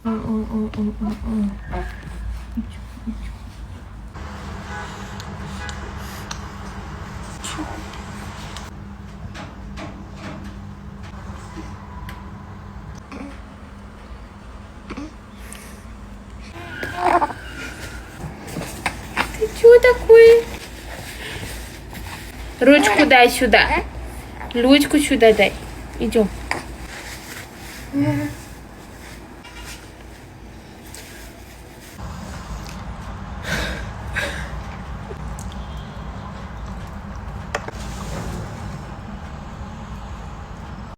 Ой. Ты чё такое? Ручку дай сюда. Ручку сюда дай. Идем.